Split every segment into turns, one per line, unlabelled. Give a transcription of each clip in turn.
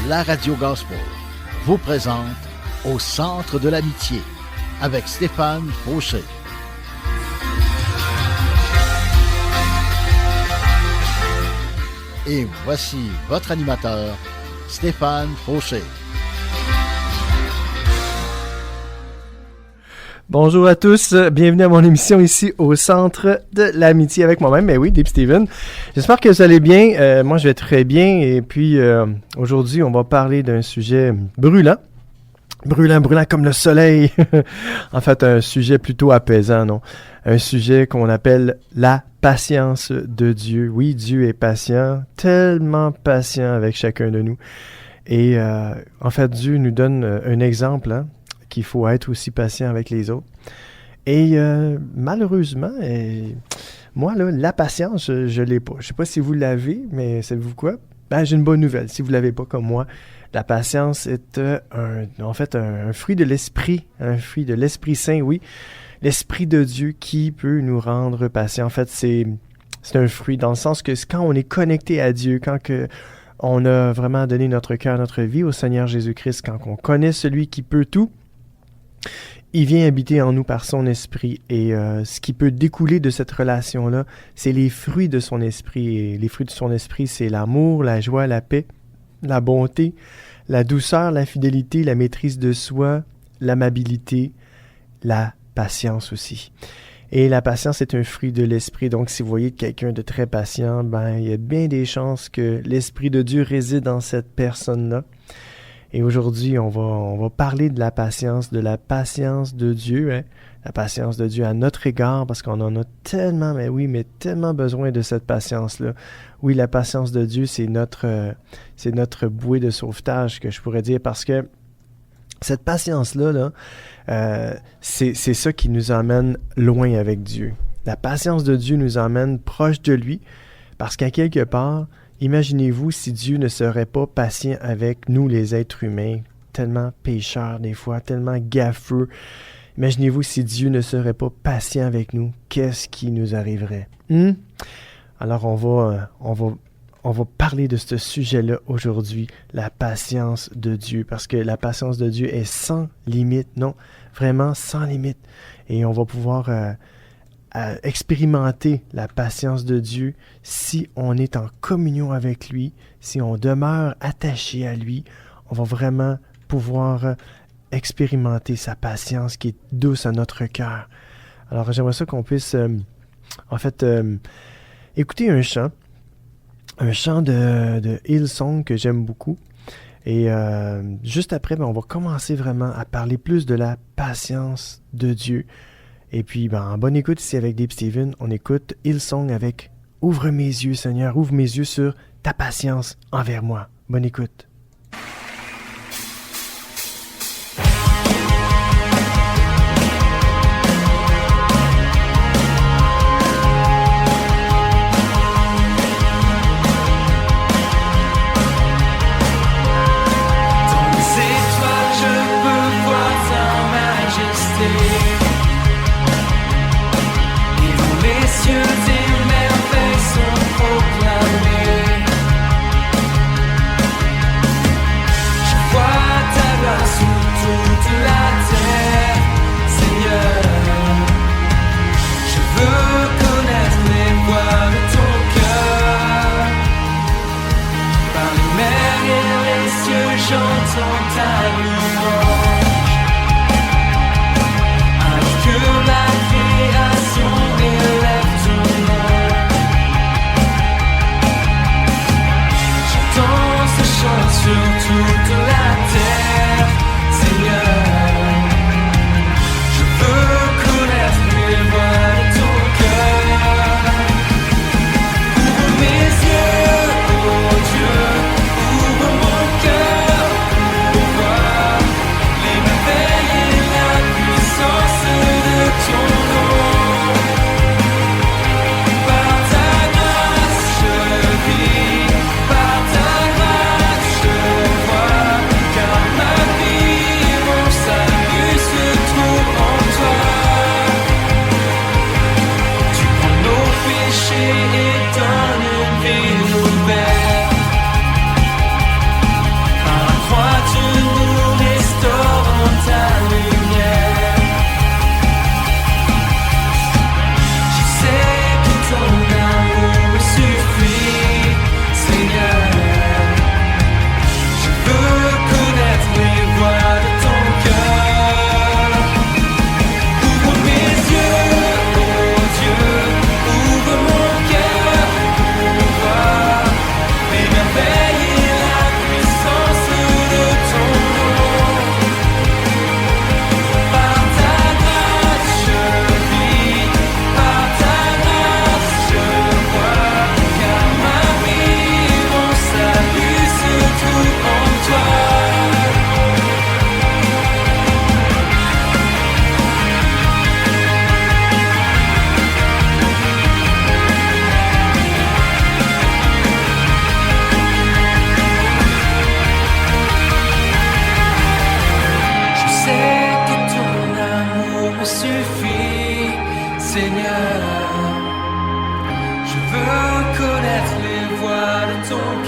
la Radio Gospel vous présente Au centre de l'amitié avec Stéphane Fauché. Et voici votre animateur, Stéphane Fauché.
Bonjour à tous, bienvenue à mon émission ici au centre de l'amitié avec moi-même, mais oui, Deep Steven. J'espère que vous allez bien, moi je vais très bien et puis aujourd'hui on va parler d'un sujet brûlant comme le soleil. En fait, un sujet plutôt apaisant, non? Un sujet qu'on appelle la patience de Dieu. Oui, Dieu est patient, tellement patient avec chacun de nous. Et en fait, Dieu nous donne un exemple, qu'il faut être aussi patient avec les autres. Et malheureusement, moi, là, la patience, je l'ai pas. Je sais pas si vous l'avez, mais savez-vous quoi? Ben, j'ai une bonne nouvelle. Si vous l'avez pas comme moi, la patience est un fruit de l'esprit, un fruit de l'Esprit Saint, oui. L'Esprit de Dieu qui peut nous rendre patients. En fait, c'est un fruit dans le sens que quand on est connecté à Dieu, quand on a vraiment donné notre cœur, notre vie au Seigneur Jésus-Christ, quand on connaît celui qui peut tout, il vient habiter en nous par son esprit et ce qui peut découler de cette relation-là, c'est les fruits de son esprit. Et les fruits de son esprit, c'est l'amour, la joie, la paix, la bonté, la douceur, la fidélité, la maîtrise de soi, l'amabilité, la patience aussi. Et la patience est un fruit de l'esprit. Donc, si vous voyez quelqu'un de très patient, ben il y a bien des chances que l'Esprit de Dieu réside dans cette personne-là. Et aujourd'hui, on va parler de la patience de Dieu, la patience de Dieu à notre égard, parce qu'on en a tellement, tellement besoin de cette patience-là. Oui, la patience de Dieu, c'est notre bouée de sauvetage, que je pourrais dire, parce que cette patience-là, c'est ça qui nous emmène loin avec Dieu. La patience de Dieu nous emmène proche de lui, parce qu'à quelque part, imaginez-vous si Dieu ne serait pas patient avec nous, les êtres humains, tellement pécheurs des fois, tellement gaffeux. Imaginez-vous si Dieu ne serait pas patient avec nous, qu'est-ce qui nous arriverait? Alors on va parler de ce sujet-là aujourd'hui, la patience de Dieu, parce que la patience de Dieu est sans limite, non, vraiment sans limite. Et on va pouvoir expérimenter la patience de Dieu si on est en communion avec lui, si on demeure attaché à lui, on va vraiment pouvoir expérimenter sa patience qui est douce à notre cœur. Alors j'aimerais ça qu'on puisse écouter un chant de Hillsong que j'aime beaucoup. Et juste après, on va commencer vraiment à parler plus de la patience de Dieu. Et puis, en bonne écoute ici avec Deep Steven, on écoute Hillsong avec « Ouvre mes yeux, Seigneur, ouvre mes yeux sur ta patience envers moi ». Bonne écoute.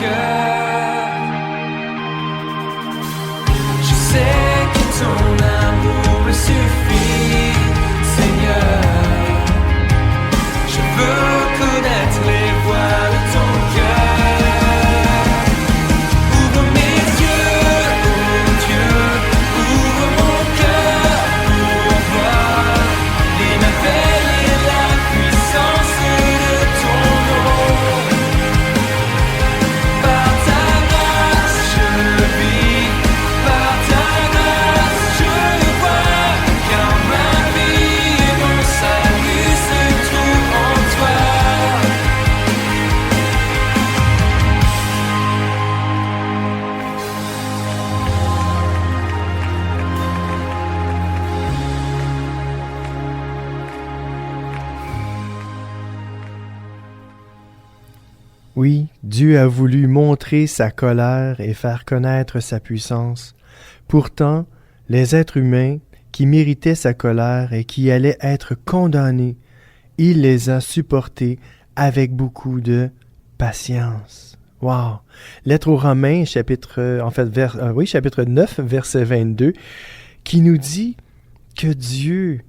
cœur. Je sais que ton amour me suffit, Seigneur. Je veux connaître les voies de ton cœur. Ouvre mes yeux, oh Dieu, ouvre mon cœur pour voir les merveilles et la puissance de ton nom. Par ta grâce je vis, par ta grâce je vois, car ma vie et mon salut se trouvent en toi.
Oui, Dieu a voulu montrer sa colère et faire connaître sa puissance. Pourtant, les êtres humains qui méritaient sa colère et qui allaient être condamnés, il les a supportés avec beaucoup de patience. Wow! Lettre aux Romains, chapitre 9, verset 22, qui nous dit que Dieu,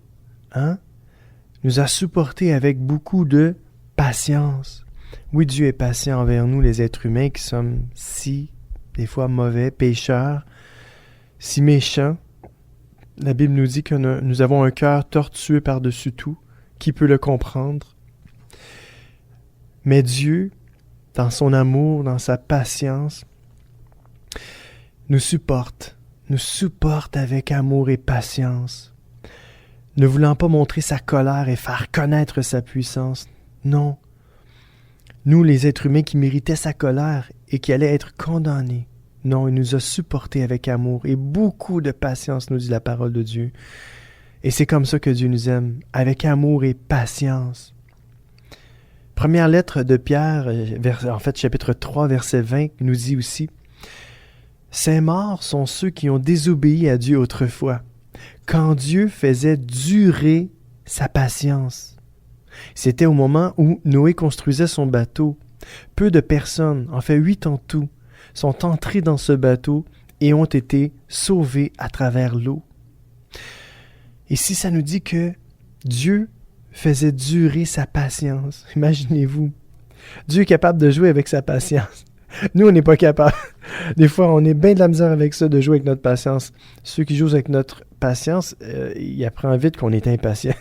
nous a supportés avec beaucoup de patience. Oui, Dieu est patient envers nous, les êtres humains, qui sommes si, des fois, mauvais, pécheurs, si méchants. La Bible nous dit que nous avons un cœur tortueux par-dessus tout. Qui peut le comprendre? Mais Dieu, dans son amour, dans sa patience, nous supporte avec amour et patience, ne voulant pas montrer sa colère et faire connaître sa puissance. Non. Nous, les êtres humains qui méritaient sa colère et qui allaient être condamnés. Non, il nous a supportés avec amour et beaucoup de patience, nous dit la parole de Dieu. Et c'est comme ça que Dieu nous aime, avec amour et patience. Première lettre de Pierre, chapitre 3, verset 20, nous dit aussi « Ces morts sont ceux qui ont désobéi à Dieu autrefois, quand Dieu faisait durer sa patience. » C'était au moment où Noé construisait son bateau. Peu de personnes, en fait 8 en tout, sont entrées dans ce bateau et ont été sauvées à travers l'eau. Ici, ça nous dit que Dieu faisait durer sa patience. Imaginez-vous. Dieu est capable de jouer avec sa patience. Nous, on n'est pas capable. Des fois, on est bien de la misère avec ça, de jouer avec notre patience. Ceux qui jouent avec notre patience, ils apprennent vite qu'on est impatient.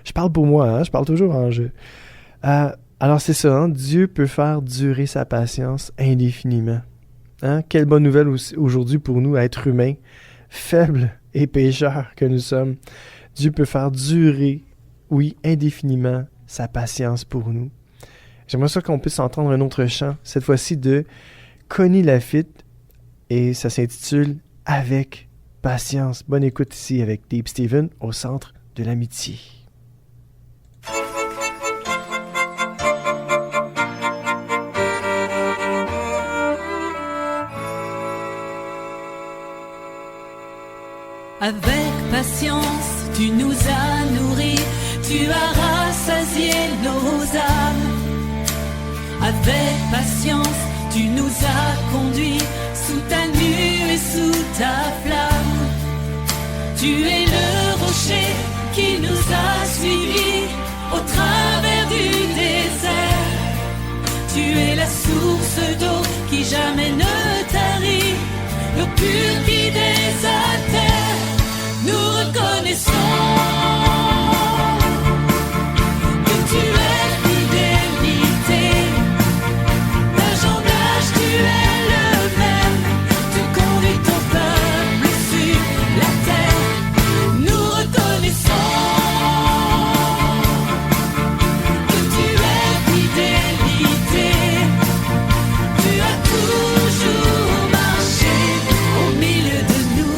Je parle pour moi, je parle toujours en jeu. Alors c'est ça, Dieu peut faire durer sa patience indéfiniment. Quelle bonne nouvelle aujourd'hui pour nous, êtres humains, faibles et pécheurs que nous sommes. Dieu peut faire durer, oui, indéfiniment, sa patience pour nous. J'aimerais ça qu'on puisse entendre un autre chant, cette fois-ci de Connie Lafitte, et ça s'intitule « Avec patience ». Bonne écoute ici avec Deep Steven au centre de l'amitié.
Avec patience, tu nous as nourris, tu as rassasié nos âmes. Avec patience, tu nous as conduits sous ta nuée, sous ta flamme. Tu es le rocher qui nous a suivis au travers du désert. Tu es la source d'eau qui jamais ne tarit, l'eau pure qui désaltère. Nous reconnaissons que tu es fidélité. D'âge en âge, tu es le même. Tu conduis ton peuple sur la terre. Nous reconnaissons que tu es fidélité. Tu as toujours marché au milieu de nous.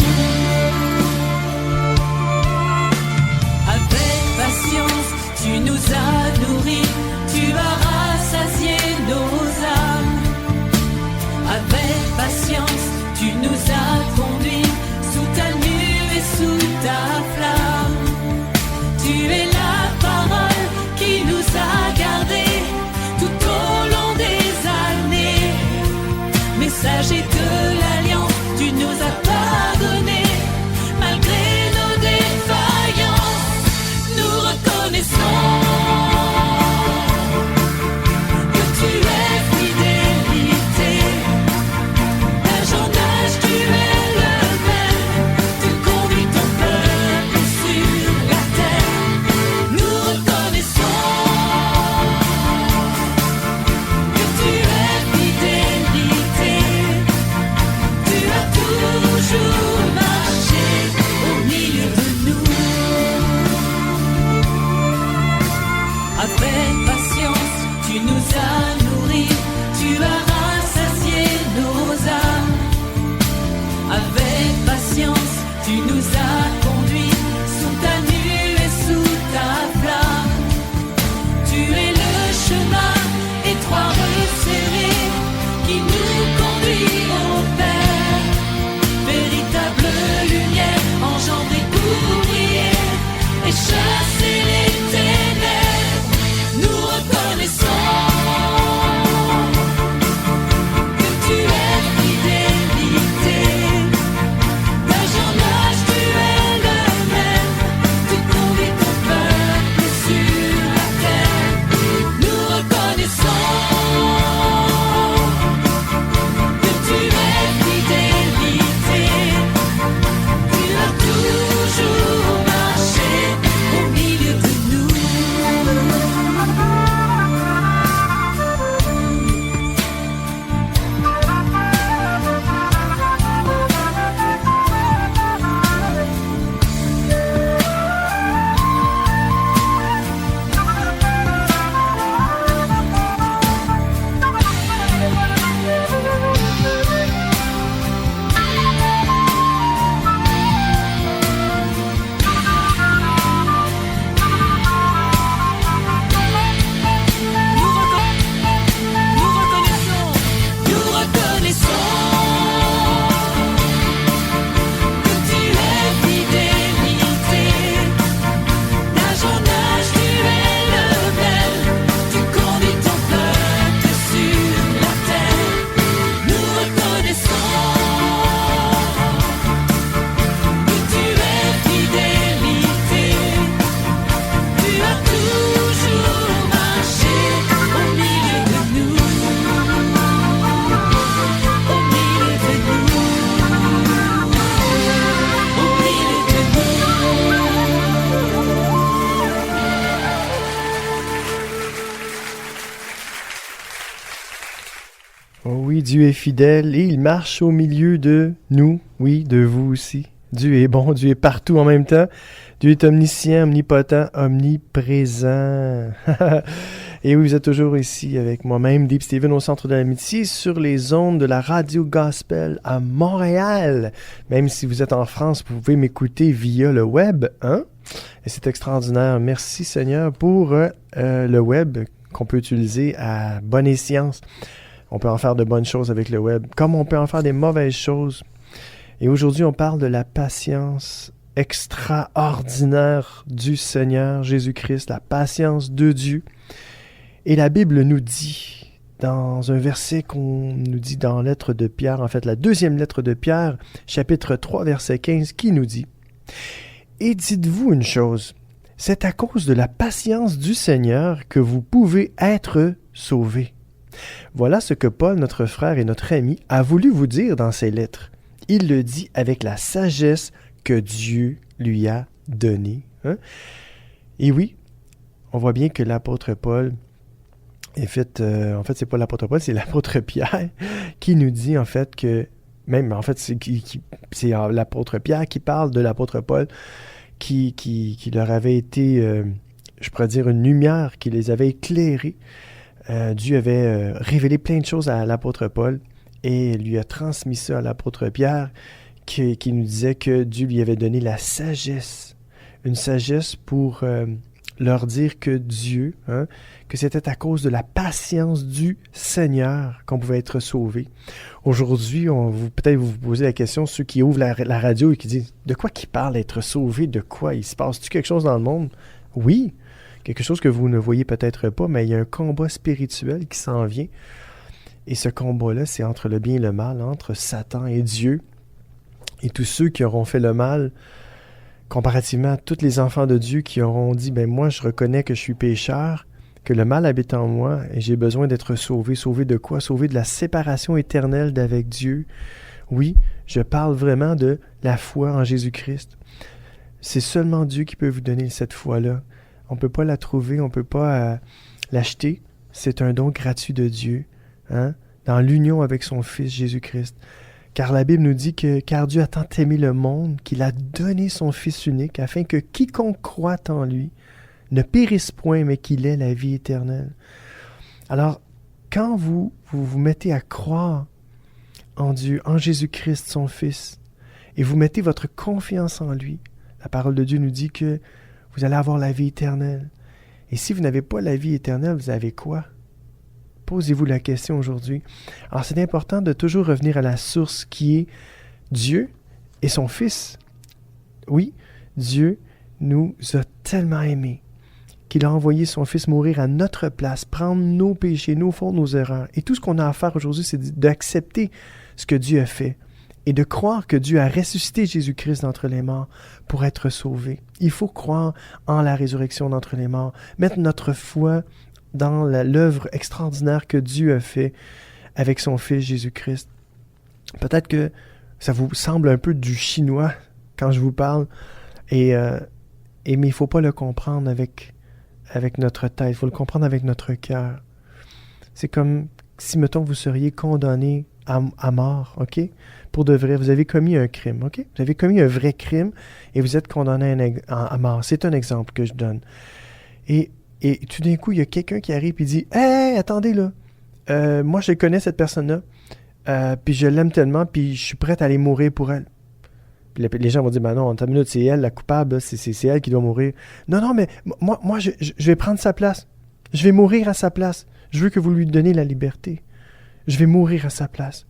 Oh oui, Dieu est fidèle et il marche au milieu de nous, oui, de vous aussi. Dieu est bon, Dieu est partout en même temps. Dieu est omniscient, omnipotent, omniprésent. Et oui, vous êtes toujours ici avec moi-même, Deep Steven, au Centre de l'Amitié, sur les ondes de la Radio Gospel à Montréal. Même si vous êtes en France, vous pouvez m'écouter via le web, hein? Et c'est extraordinaire. Merci Seigneur pour le web qu'on peut utiliser à bon escient. On peut en faire de bonnes choses avec le web, comme on peut en faire des mauvaises choses. Et aujourd'hui, on parle de la patience extraordinaire du Seigneur Jésus-Christ, la patience de Dieu. Et la Bible nous dit, dans un verset qu'on nous dit dans la lettre de Pierre, en fait la deuxième lettre de Pierre, chapitre 3, verset 15, qui nous dit « Et dites-vous une chose, c'est à cause de la patience du Seigneur que vous pouvez être sauvés. » Voilà ce que Paul, notre frère et notre ami, a voulu vous dire dans ses lettres. Il le dit avec la sagesse que Dieu lui a donnée. Hein? Et oui, on voit bien que l'apôtre Paul est fait... en fait, c'est pas l'apôtre Paul, c'est l'apôtre Pierre qui nous dit en fait que... Même, en fait, c'est l'apôtre Pierre qui parle de l'apôtre Paul qui leur avait été, je pourrais dire, une lumière qui les avait éclairés. Dieu avait révélé plein de choses à l'apôtre Paul et lui a transmis ça à l'apôtre Pierre qui nous disait que Dieu lui avait donné la sagesse. Une sagesse pour leur dire que Dieu, hein, que c'était à cause de la patience du Seigneur qu'on pouvait être sauvé. Aujourd'hui, peut-être vous posez la question, ceux qui ouvrent la radio et qui disent « De quoi qu'il parle, être sauvé? De quoi? Il se passe-tu quelque chose dans le monde? » Oui, quelque chose que vous ne voyez peut-être pas, mais il y a un combat spirituel qui s'en vient. Et ce combat-là, c'est entre le bien et le mal, entre Satan et Dieu. Et tous ceux qui auront fait le mal, comparativement à tous les enfants de Dieu qui auront dit « Ben moi, je reconnais que je suis pécheur, que le mal habite en moi et j'ai besoin d'être sauvé. » Sauvé de quoi? Sauvé de la séparation éternelle d'avec Dieu. Oui, je parle vraiment de la foi en Jésus-Christ. C'est seulement Dieu qui peut vous donner cette foi-là. On ne peut pas la trouver, on ne peut pas l'acheter. C'est un don gratuit de Dieu, hein, dans l'union avec son Fils Jésus-Christ. Car la Bible nous dit que « Car Dieu a tant aimé le monde qu'il a donné son Fils unique, afin que quiconque croit en lui ne périsse point, mais qu'il ait la vie éternelle. » Alors, quand vous mettez à croire en Dieu, en Jésus-Christ, son Fils, et vous mettez votre confiance en lui, la parole de Dieu nous dit que vous allez avoir la vie éternelle. Et si vous n'avez pas la vie éternelle, vous avez quoi? Posez-vous la question aujourd'hui. Alors, c'est important de toujours revenir à la source qui est Dieu et son Fils. Oui, Dieu nous a tellement aimés qu'il a envoyé son Fils mourir à notre place, prendre nos péchés, nos fautes, nos erreurs. Et tout ce qu'on a à faire aujourd'hui, c'est d'accepter ce que Dieu a fait et de croire que Dieu a ressuscité Jésus-Christ d'entre les morts pour être sauvé. Il faut croire en la résurrection d'entre les morts, mettre notre foi dans l'œuvre extraordinaire que Dieu a fait avec son Fils Jésus-Christ. Peut-être que ça vous semble un peu du chinois quand je vous parle, mais il ne faut pas le comprendre avec notre tête, il faut le comprendre avec notre cœur. C'est comme si, mettons, vous seriez condamné à mort, OK? Pour de vrai, vous avez commis un crime, OK? Vous avez commis un vrai crime et vous êtes condamné à mort. C'est un exemple que je donne. Et tout d'un coup, il y a quelqu'un qui arrive et dit « Hey, attendez là, moi je connais cette personne-là, puis je l'aime tellement, puis je suis prêt à aller mourir pour elle. » Puis les gens vont dire « Ben non, en ta minute, c'est elle la coupable, c'est elle qui doit mourir. » Non, mais moi je vais prendre sa place. Je vais mourir à sa place. Je veux que vous lui donniez la liberté. Je vais mourir à sa place.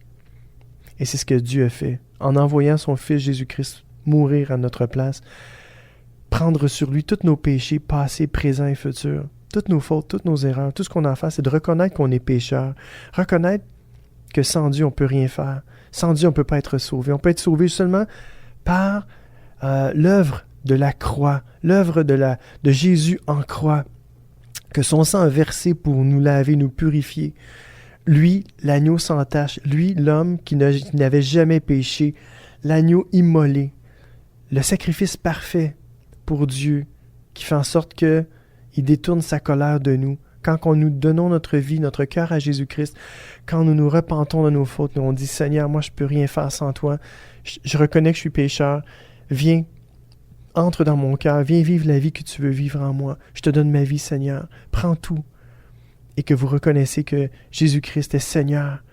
Et c'est ce que Dieu a fait, en envoyant son Fils Jésus-Christ mourir à notre place, prendre sur lui tous nos péchés, passés, présents et futurs, toutes nos fautes, toutes nos erreurs. Tout ce qu'on a à faire, c'est de reconnaître qu'on est pécheur, reconnaître que sans Dieu, on ne peut rien faire. Sans Dieu, on ne peut pas être sauvé. On peut être sauvé seulement par l'œuvre de la croix, l'œuvre de Jésus en croix, que son sang a versé pour nous laver, nous purifier. Lui, l'agneau sans tache, lui, l'homme qui n'avait jamais péché, l'agneau immolé, le sacrifice parfait pour Dieu, qui fait en sorte qu'il détourne sa colère de nous, quand nous donnons notre vie, notre cœur à Jésus-Christ, quand nous nous repentons de nos fautes, nous on dit, Seigneur, moi je peux rien faire sans toi, je reconnais que je suis pécheur, viens, entre dans mon cœur, viens vivre la vie que tu veux vivre en moi, je te donne ma vie, Seigneur, prends tout, et que vous reconnaissez que Jésus-Christ est Seigneur,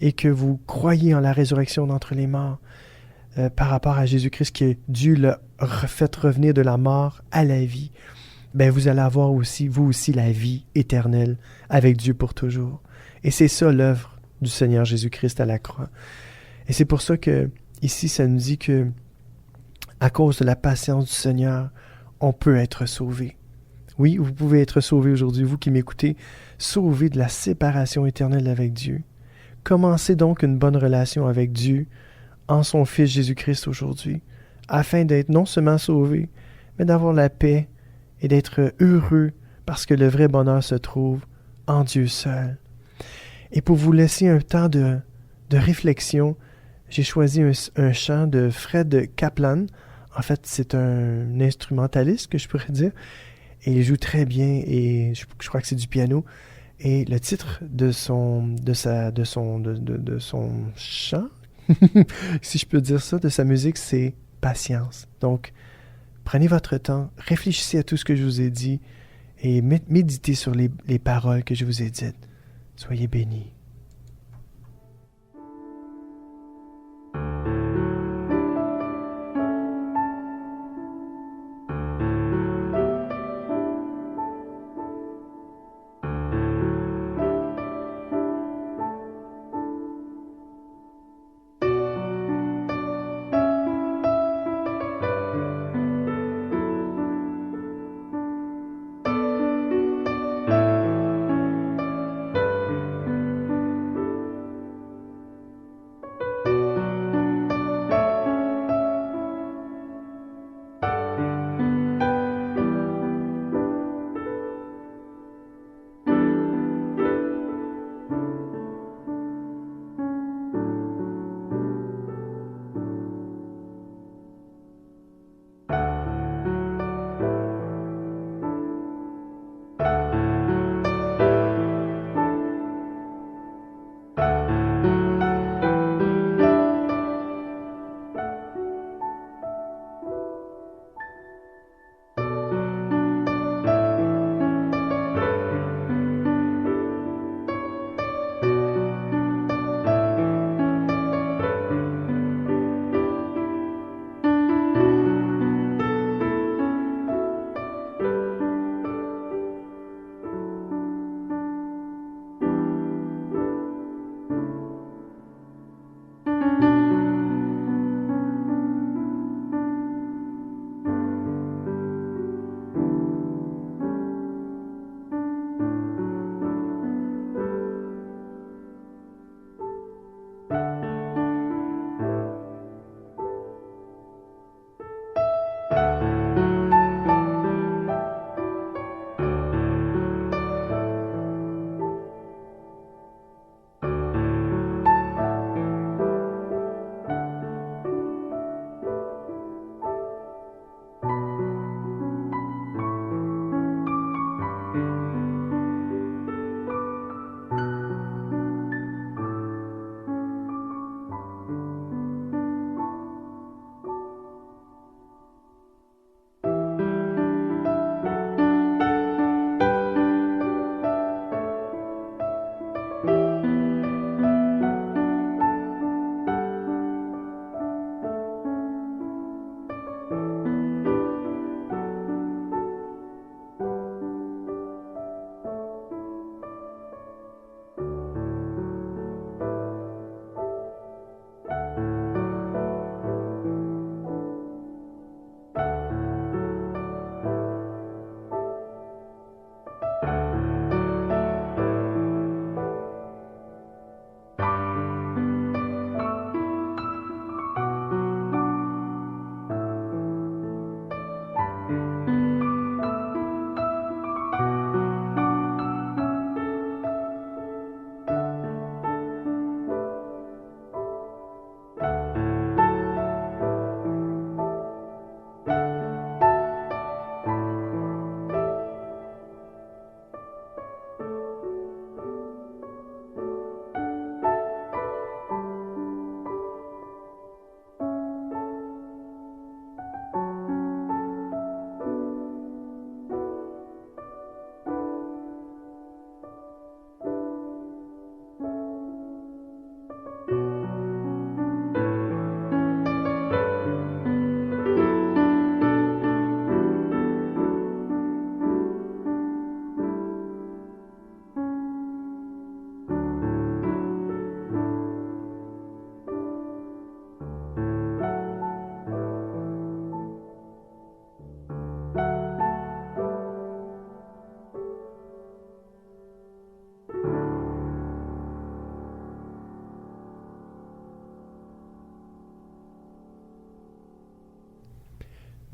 et que vous croyez en la résurrection d'entre les morts, par rapport à Jésus-Christ, que Dieu l'a fait revenir de la mort à la vie, ben vous allez avoir aussi, vous aussi, la vie éternelle avec Dieu pour toujours. Et c'est ça l'œuvre du Seigneur Jésus-Christ à la croix. Et c'est pour ça que, ici, ça nous dit que, à cause de la patience du Seigneur, on peut être sauvé. Oui, vous pouvez être sauvé aujourd'hui, vous qui m'écoutez, sauvé de la séparation éternelle avec Dieu. Commencez donc une bonne relation avec Dieu en son Fils Jésus-Christ aujourd'hui, afin d'être non seulement sauvé, mais d'avoir la paix et d'être heureux parce que le vrai bonheur se trouve en Dieu seul. Et pour vous laisser un temps de réflexion, j'ai choisi un chant de Fred Kaplan. En fait, c'est un instrumentaliste, que je pourrais dire, et il joue très bien, et je crois que c'est du piano. Et le titre de son chant, si je peux dire ça, de sa musique, c'est « Patience ». Donc, prenez votre temps, réfléchissez à tout ce que je vous ai dit et méditez sur les paroles que je vous ai dites. Soyez bénis.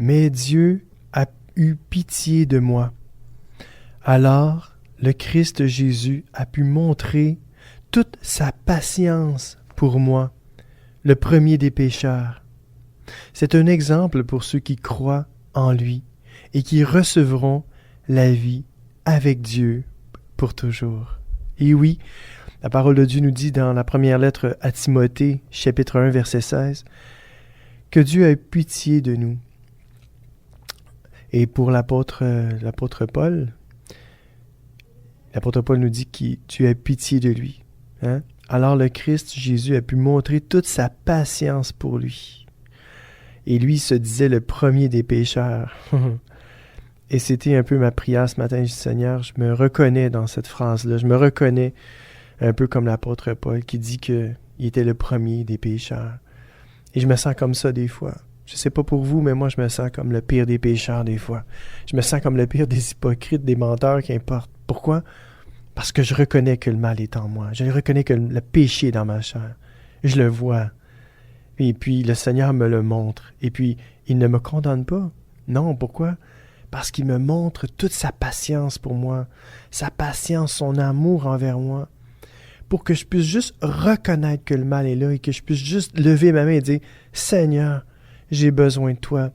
Mais Dieu a eu pitié de moi. Alors, le Christ Jésus a pu montrer toute sa patience pour moi, le premier des pécheurs. C'est un exemple pour ceux qui croient en lui et qui recevront la vie avec Dieu pour toujours. Et oui, la parole de Dieu nous dit dans la première lettre à Timothée, chapitre 1, verset 16, que Dieu a eu pitié de nous. Et pour l'apôtre Paul nous dit que Dieu a pitié de lui. Hein? Alors le Christ Jésus a pu montrer toute sa patience pour lui. Et lui se disait le premier des pécheurs. Et c'était un peu ma prière ce matin. Je dis, Seigneur, je me reconnais dans cette phrase-là. Je me reconnais un peu comme l'apôtre Paul qui dit qu'il était le premier des pécheurs. Et je me sens comme ça des fois. Je sais pas pour vous, mais moi, je me sens comme le pire des pécheurs des fois. Je me sens comme le pire des hypocrites, des menteurs, qu'importe. Pourquoi? Parce que je reconnais que le mal est en moi. Je reconnais que le péché est dans ma chair. Je le vois. Et puis, le Seigneur me le montre. Et puis, il ne me condamne pas. Non, pourquoi? Parce qu'il me montre toute sa patience pour moi. Sa patience, son amour envers moi. Pour que je puisse juste reconnaître que le mal est là et que je puisse juste lever ma main et dire « Seigneur, j'ai besoin de toi.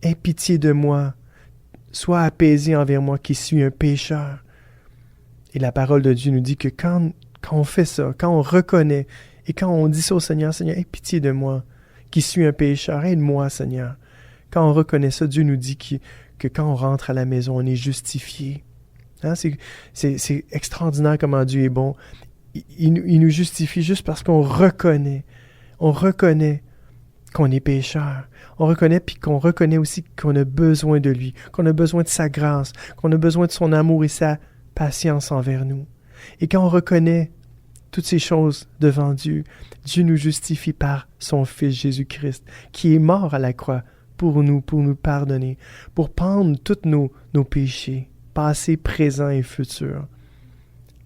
Aie pitié de moi. Sois apaisé envers moi qui suis un pécheur. » Et la parole de Dieu nous dit que quand on fait ça, quand on reconnaît et quand on dit ça au Seigneur, « Seigneur, aie pitié de moi qui suis un pécheur. Aide-moi, Seigneur. » Quand on reconnaît ça, Dieu nous dit que quand on rentre à la maison, on est justifié. Hein? C'est extraordinaire comment Dieu est bon. Il nous justifie juste parce qu'on reconnaît. On reconnaît qu'on est pécheur. On reconnaît puis qu'on reconnaît aussi qu'on a besoin de lui, qu'on a besoin de sa grâce, qu'on a besoin de son amour et sa patience envers nous. Et quand on reconnaît toutes ces choses devant Dieu, Dieu nous justifie par son Fils Jésus-Christ, qui est mort à la croix pour nous pardonner, pour prendre tous nos péchés, passés, présents et futurs.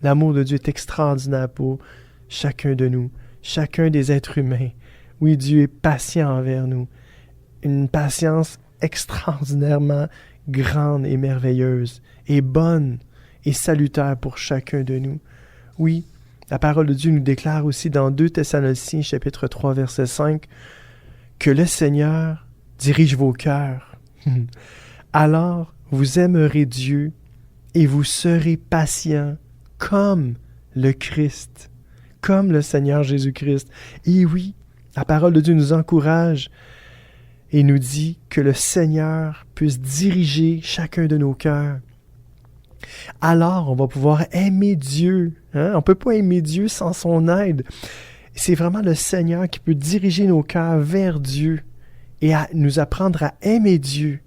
L'amour de Dieu est extraordinaire pour chacun de nous, chacun des êtres humains. Oui, Dieu est patient envers nous. Une patience extraordinairement grande et merveilleuse, et bonne et salutaire pour chacun de nous. Oui, la parole de Dieu nous déclare aussi dans 2 Thessaloniciens, chapitre 3, verset 5, que le Seigneur dirige vos cœurs. Alors, vous aimerez Dieu et vous serez patients comme le Christ, comme le Seigneur Jésus-Christ. Et oui, la parole de Dieu nous encourage et nous dit que le Seigneur puisse diriger chacun de nos cœurs. Alors, on va pouvoir aimer Dieu. Hein? On ne peut pas aimer Dieu sans son aide. C'est vraiment le Seigneur qui peut diriger nos cœurs vers Dieu et à nous apprendre à aimer Dieu.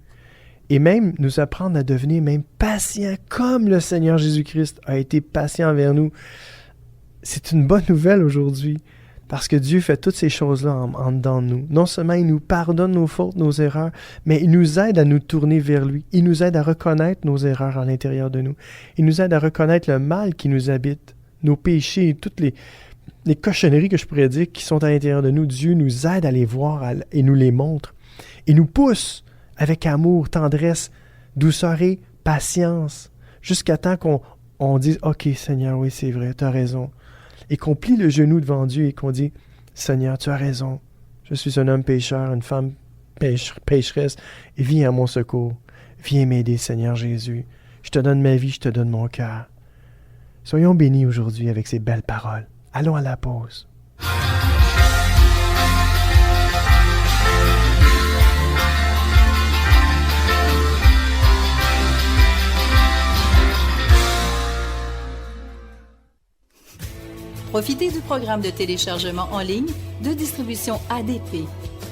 Et même nous apprendre à devenir même patients comme le Seigneur Jésus-Christ a été patient envers nous. C'est une bonne nouvelle aujourd'hui parce que Dieu fait toutes ces choses-là en dedans de nous. Non seulement il nous pardonne nos fautes, nos erreurs, mais il nous aide à nous tourner vers lui. Il nous aide à reconnaître nos erreurs à l'intérieur de nous. Il nous aide à reconnaître le mal qui nous habite, nos péchés, toutes les cochonneries que je pourrais dire qui sont à l'intérieur de nous. Dieu nous aide à les voir et nous les montre. Il nous pousse avec amour, tendresse, douceur et patience, jusqu'à temps qu'on dise « Ok, Seigneur, oui, c'est vrai, tu as raison. » Et qu'on plie le genou devant Dieu et qu'on dit « Seigneur, tu as raison. Je suis un homme pécheur, une femme pécheresse, et viens à mon secours. Viens m'aider, Seigneur Jésus. Je te donne ma vie, je te donne mon cœur. » Soyons bénis aujourd'hui avec ces belles paroles. Allons à la pause.
Profitez du programme de téléchargement en ligne de distribution ADP.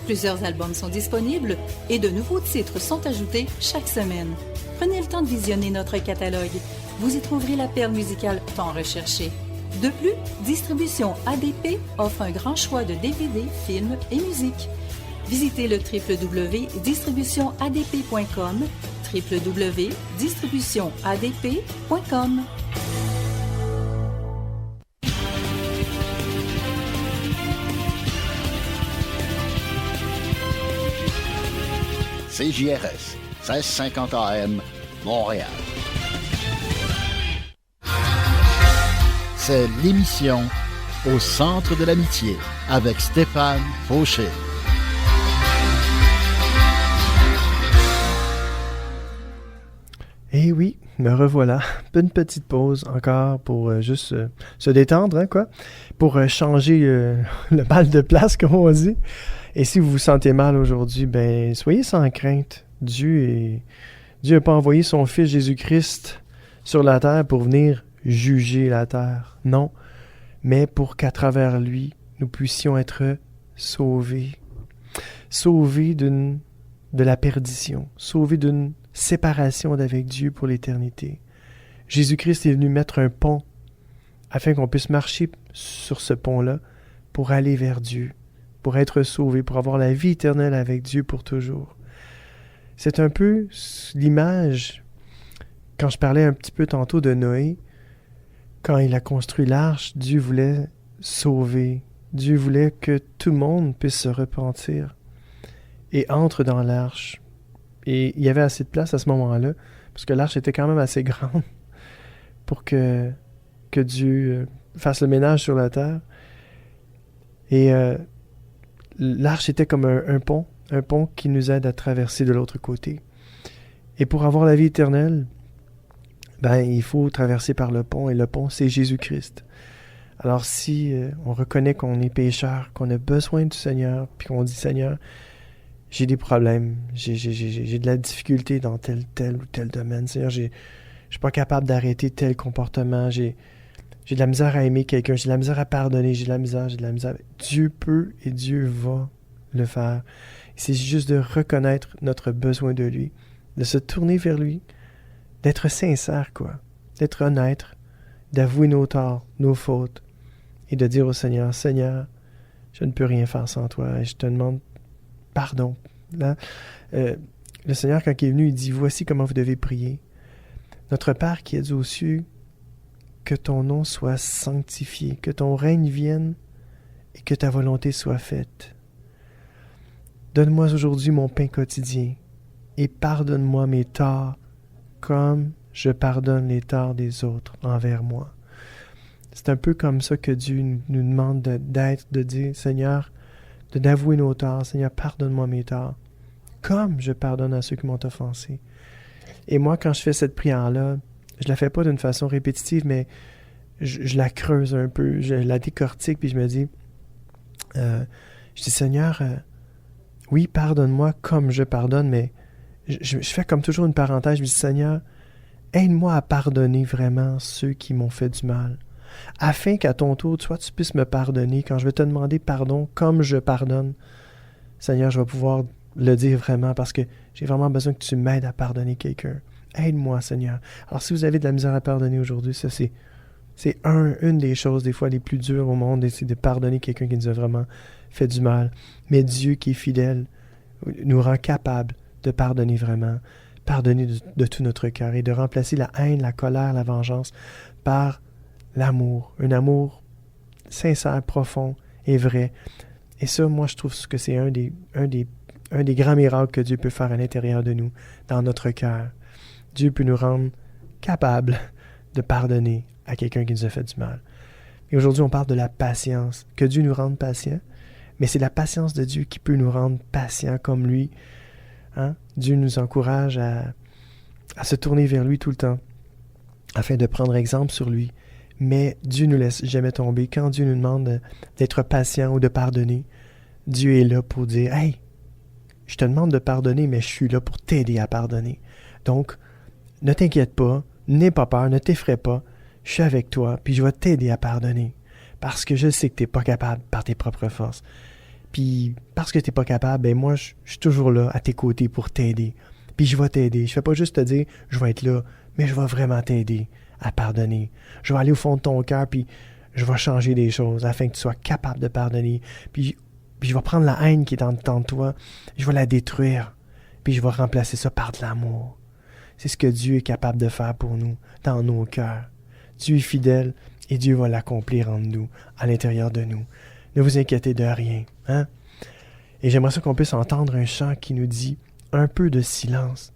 Plusieurs albums sont disponibles et de nouveaux titres sont ajoutés chaque semaine. Prenez le temps de visionner notre catalogue. Vous y trouverez la perle musicale tant recherchée. De plus, Distribution ADP offre un grand choix de DVD, films et musique. Visitez le www.distributionadp.com, www.distributionadp.com.
CJRS 1650 AM, Montréal. C'est l'émission Au centre de l'amitié avec Stéphane Fauché.
Et oui, me revoilà. Une petite pause encore pour juste se détendre, hein, quoi. Pour changer le mal de place, comme on dit. Et si vous vous sentez mal aujourd'hui, ben soyez sans crainte. Dieu n'a pas envoyé son Fils Jésus-Christ sur la terre pour venir juger la terre. Non, mais pour qu'à travers lui, nous puissions être sauvés. Sauvés de la perdition. Sauvés d'une séparation d'avec Dieu pour l'éternité. Jésus-Christ est venu mettre un pont afin qu'on puisse marcher sur ce pont-là pour aller vers Dieu, pour être sauvé, pour avoir la vie éternelle avec Dieu pour toujours. C'est un peu l'image, quand je parlais un petit peu tantôt de Noé, quand il a construit l'arche, Dieu voulait sauver. Dieu voulait que tout le monde puisse se repentir et entre dans l'arche. Et il y avait assez de place à ce moment-là, parce que l'arche était quand même assez grande pour que Dieu fasse le ménage sur la terre. Et l'arche était comme un pont qui nous aide à traverser de l'autre côté. Et pour avoir la vie éternelle, ben, il faut traverser par le pont, et le pont, c'est Jésus-Christ. Alors si on reconnaît qu'on est pécheur, qu'on a besoin du Seigneur, puis qu'on dit « Seigneur, j'ai des problèmes, j'ai de la difficulté dans tel ou tel domaine. Seigneur, je suis pas capable d'arrêter tel comportement, j'ai de la misère à aimer quelqu'un, j'ai de la misère à pardonner, j'ai de la misère. Dieu peut et Dieu va le faire. C'est juste de reconnaître notre besoin de lui, de se tourner vers lui, d'être sincère, quoi, d'être honnête, d'avouer nos torts, nos fautes, et de dire au Seigneur, « Seigneur, je ne peux rien faire sans toi, et je te demande pardon. » Là, le Seigneur, quand il est venu, il dit, « Voici comment vous devez prier. Notre Père qui es aux cieux, que ton nom soit sanctifié, que ton règne vienne, et que ta volonté soit faite. Donne-moi aujourd'hui mon pain quotidien, et pardonne-moi mes torts, comme je pardonne les torts des autres envers moi. » C'est un peu comme ça que Dieu nous demande d'être, de dire, Seigneur, d'avouer nos torts. Seigneur, pardonne-moi mes torts, comme je pardonne à ceux qui m'ont offensé. Et moi, quand je fais cette prière-là, je la fais pas d'une façon répétitive, mais je la creuse un peu, je la décortique, puis je me dis, Seigneur, oui, pardonne-moi comme je pardonne, mais je fais comme toujours une parenthèse, je me dis, Seigneur, aide-moi à pardonner vraiment ceux qui m'ont fait du mal, afin qu'à ton tour, toi, tu puisses me pardonner. Quand je vais te demander pardon comme je pardonne, Seigneur, je vais pouvoir le dire vraiment, parce que j'ai vraiment besoin que tu m'aides à pardonner quelqu'un. Aide-moi, Seigneur. Alors, si vous avez de la misère à pardonner aujourd'hui, ça, c'est une des choses, des fois, les plus dures au monde, c'est de pardonner quelqu'un qui nous a vraiment fait du mal. Mais Dieu, qui est fidèle, nous rend capable de pardonner vraiment, pardonner de tout notre cœur, et de remplacer la haine, la colère, la vengeance par l'amour. Un amour sincère, profond et vrai. Et ça, moi, je trouve que c'est un des grands miracles que Dieu peut faire à l'intérieur de nous, dans notre cœur. Dieu peut nous rendre capables de pardonner à quelqu'un qui nous a fait du mal. Et aujourd'hui, on parle de la patience. Que Dieu nous rende patients, mais c'est la patience de Dieu qui peut nous rendre patients comme lui. Hein? Dieu nous encourage à se tourner vers lui tout le temps, afin de prendre exemple sur lui. Mais Dieu ne nous laisse jamais tomber. Quand Dieu nous demande d'être patient ou de pardonner, Dieu est là pour dire « Hey, je te demande de pardonner, mais je suis là pour t'aider à pardonner. Donc, ne t'inquiète pas, n'aie pas peur, ne t'effraie pas. Je suis avec toi, puis je vais t'aider à pardonner. Parce que je sais que tu n'es pas capable par tes propres forces. Puis, parce que tu n'es pas capable, ben moi, je suis toujours là, à tes côtés, pour t'aider. Puis je vais t'aider. Je ne fais pas juste te dire « Je vais être là », mais je vais vraiment t'aider à pardonner. Je vais aller au fond de ton cœur, puis je vais changer des choses afin que tu sois capable de pardonner. Puis je vais prendre la haine qui est en dedans de toi, je vais la détruire, puis je vais remplacer ça par de l'amour. C'est ce que Dieu est capable de faire pour nous, dans nos cœurs. Dieu est fidèle, et Dieu va l'accomplir en nous, à l'intérieur de nous. Ne vous inquiétez de rien, hein? Et j'aimerais ça qu'on puisse entendre un chant qui nous dit un peu de silence,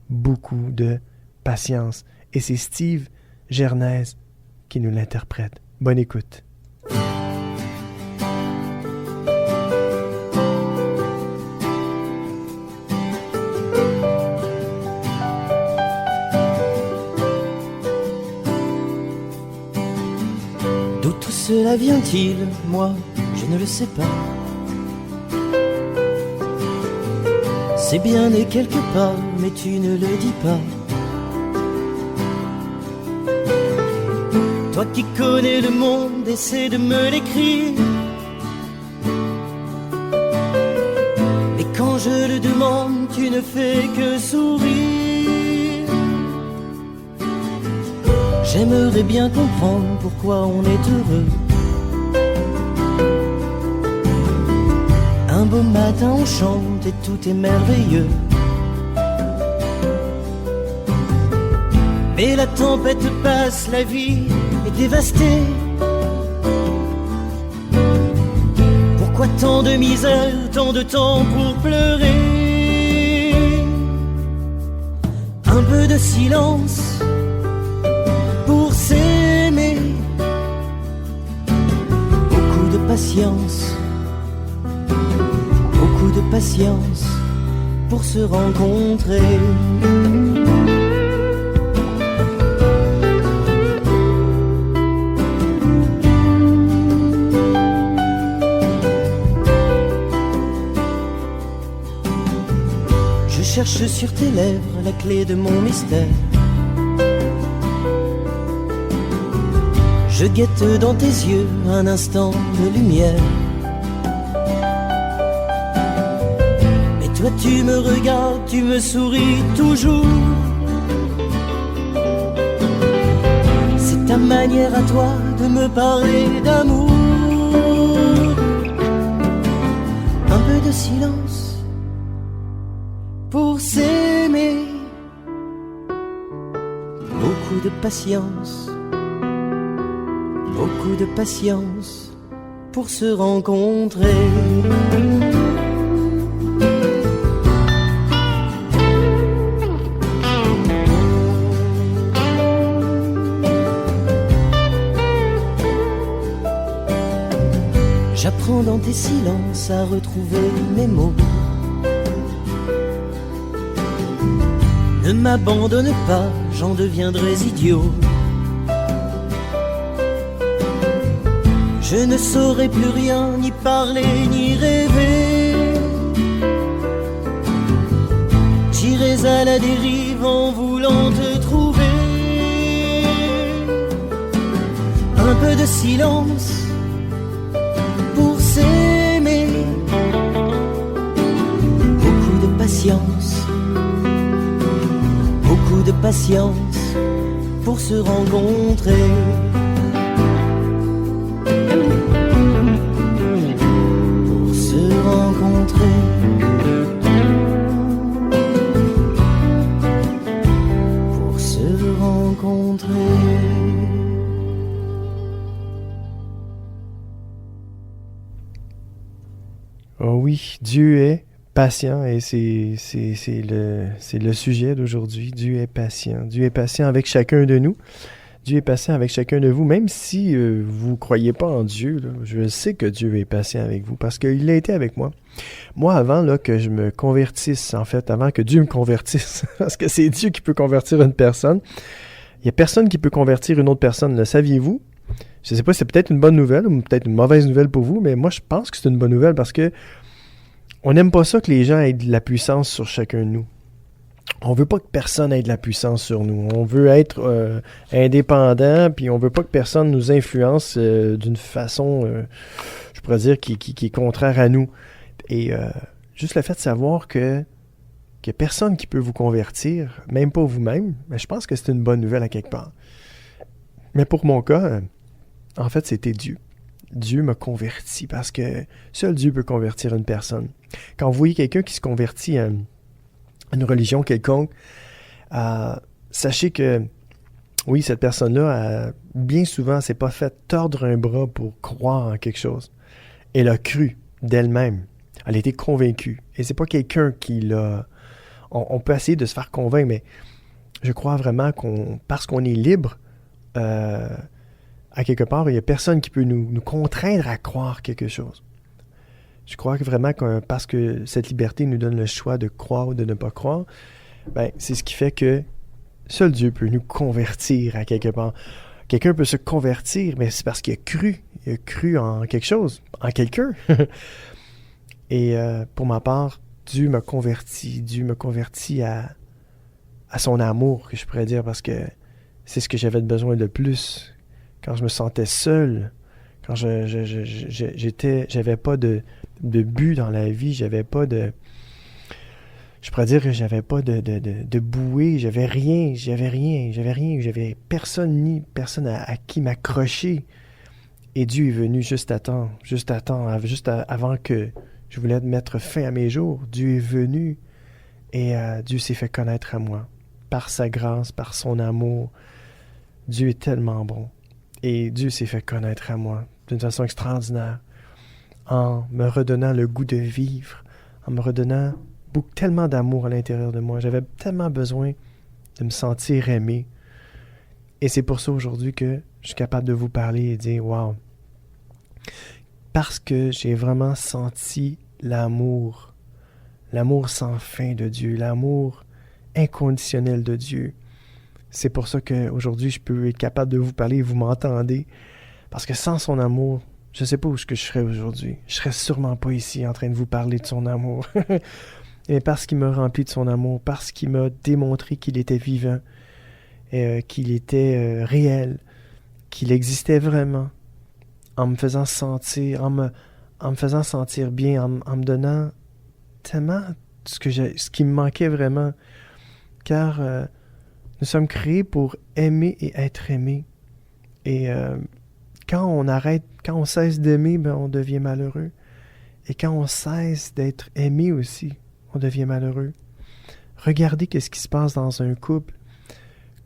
beaucoup de patience. Et c'est Steve Gernaise qui nous l'interprète. Bonne écoute.
D'où tout cela vient-il? Moi, je ne le sais pas. C'est bien né quelque part, mais tu ne le dis pas. Toi qui connais le monde, essaie de me l'écrire. Mais quand je le demande, tu ne fais que sourire. J'aimerais bien comprendre pourquoi on est heureux. Un beau matin on chante et tout est merveilleux. Mais la tempête passe, la vie est dévastée. Pourquoi tant de misère, tant de temps pour pleurer? Un peu de silence pour s'aimer. Beaucoup de patience. Beaucoup de patience pour se rencontrer. Je cherche sur tes lèvres la clé de mon mystère. Je guette dans tes yeux un instant de lumière. Toi tu me regardes, tu me souris toujours. C'est ta manière à toi de me parler d'amour. Un peu de silence pour s'aimer. Beaucoup de patience. Beaucoup de patience pour se rencontrer. J'apprends dans tes silences à retrouver mes mots. Ne m'abandonne pas, j'en deviendrai idiot. Je ne saurais plus rien, ni parler, ni rêver. J'irai à la dérive en voulant te trouver. Un peu de silence pour s'aimer. Beaucoup de patience. Beaucoup de patience pour se rencontrer. Pour se rencontrer. Pour se rencontrer.
Oh oui, Dieu est patient et c'est le sujet d'aujourd'hui. Dieu est patient. Dieu est patient avec chacun de nous. Dieu est patient avec chacun de vous. Même si vous ne croyez pas en Dieu, là, je sais que Dieu est patient avec vous parce qu'il a été avec moi. Moi, avant là, que je me convertisse, en fait, avant que Dieu me convertisse, parce que c'est Dieu qui peut convertir une personne, il n'y a personne qui peut convertir une autre personne. Le saviez-vous? Je ne sais pas si c'est peut-être une bonne nouvelle ou peut-être une mauvaise nouvelle pour vous, mais moi, je pense que c'est une bonne nouvelle parce que on n'aime pas ça que les gens aient de la puissance sur chacun de nous. On veut pas que personne ait de la puissance sur nous. On veut être indépendant, puis on veut pas que personne nous influence d'une façon, je pourrais dire, qui est contraire à nous. Et juste le fait de savoir qu'il n'y a personne qui peut vous convertir, même pas vous-même, mais je pense que c'est une bonne nouvelle à quelque part. Mais pour mon cas, en fait, c'était Dieu. Dieu m'a converti parce que seul Dieu peut convertir une personne. Quand vous voyez quelqu'un qui se convertit à une religion quelconque, sachez que, oui, cette personne-là, bien souvent, s'est pas fait tordre un bras pour croire en quelque chose. Elle a cru d'elle-même. Elle a été convaincue. Et c'est pas quelqu'un qui l'a on peut essayer de se faire convaincre, mais je crois vraiment parce qu'on est libre, à quelque part, il n'y a personne qui peut nous contraindre à croire quelque chose. Je crois que vraiment que parce que cette liberté nous donne le choix de croire ou de ne pas croire, ben, c'est ce qui fait que seul Dieu peut nous convertir à quelque part. Quelqu'un peut se convertir, mais c'est parce qu'il a cru. Il a cru en quelque chose, en quelqu'un. Et pour ma part, Dieu m'a converti. Dieu m'a converti à son amour, que je pourrais dire, parce que c'est ce que j'avais besoin de plus. Quand je me sentais seul, quand j'avais pas de but dans la vie, j'avais pas de... Je pourrais dire que j'avais pas de bouée, j'avais personne à qui m'accrocher. Et Dieu est venu juste avant que je voulais mettre fin à mes jours. Dieu est venu et Dieu s'est fait connaître à moi. Par sa grâce, par son amour. Dieu est tellement bon. Et Dieu s'est fait connaître à moi d'une façon extraordinaire, en me redonnant le goût de vivre, en me redonnant tellement d'amour à l'intérieur de moi. J'avais tellement besoin de me sentir aimé. Et c'est pour ça aujourd'hui que je suis capable de vous parler et dire « Wow! » Parce que j'ai vraiment senti l'amour sans fin de Dieu, l'amour inconditionnel de Dieu. C'est pour ça qu'aujourd'hui, je peux être capable de vous parler et vous m'entendez. Parce que sans son amour, je ne sais pas où je serais aujourd'hui. Je ne serais sûrement pas ici en train de vous parler de son amour. Et parce qu'il m'a rempli de son amour, parce qu'il m'a démontré qu'il était vivant, qu'il était réel, qu'il existait vraiment, en me faisant sentir, en me faisant sentir bien, en me donnant tellement ce qui me manquait vraiment. Car nous sommes créés pour aimer et être aimés. Et quand on cesse d'aimer, ben, on devient malheureux. Et quand on cesse d'être aimé aussi, on devient malheureux. Regardez ce qui se passe dans un couple.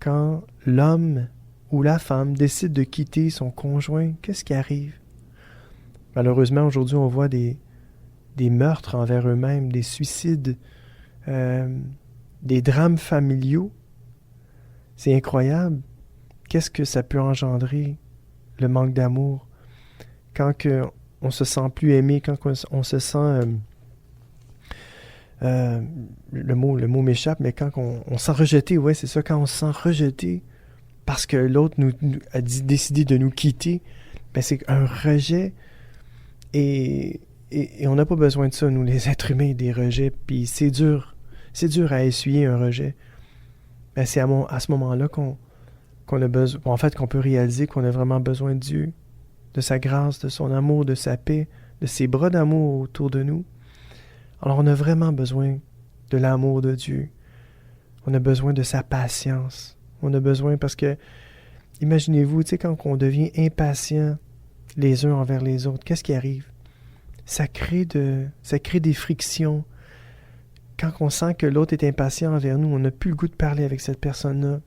Quand l'homme ou la femme décide de quitter son conjoint, qu'est-ce qui arrive? Malheureusement, aujourd'hui, on voit des meurtres envers eux-mêmes, des suicides, des drames familiaux. C'est incroyable. Qu'est-ce que ça peut engendrer, le manque d'amour? Quand on se sent plus aimé, quand on se sent... le mot m'échappe, mais quand on sent rejeté, ouais, c'est ça, quand on se sent rejeté parce que l'autre a décidé de nous quitter, ben c'est un rejet et on n'a pas besoin de ça, nous, les êtres humains, des rejets, puis c'est dur à essuyer un rejet. Ben c'est à ce moment-là qu'on a besoin, en fait, qu'on peut réaliser qu'on a vraiment besoin de Dieu, de sa grâce, de son amour, de sa paix, de ses bras d'amour autour de nous. Alors, on a vraiment besoin de l'amour de Dieu. On a besoin de sa patience. On a besoin parce que, imaginez-vous, tu sais, quand on devient impatient les uns envers les autres, qu'est-ce qui arrive? Ça crée des frictions. Quand on sent que l'autre est impatient envers nous, on n'a plus le goût de parler avec cette personne-là.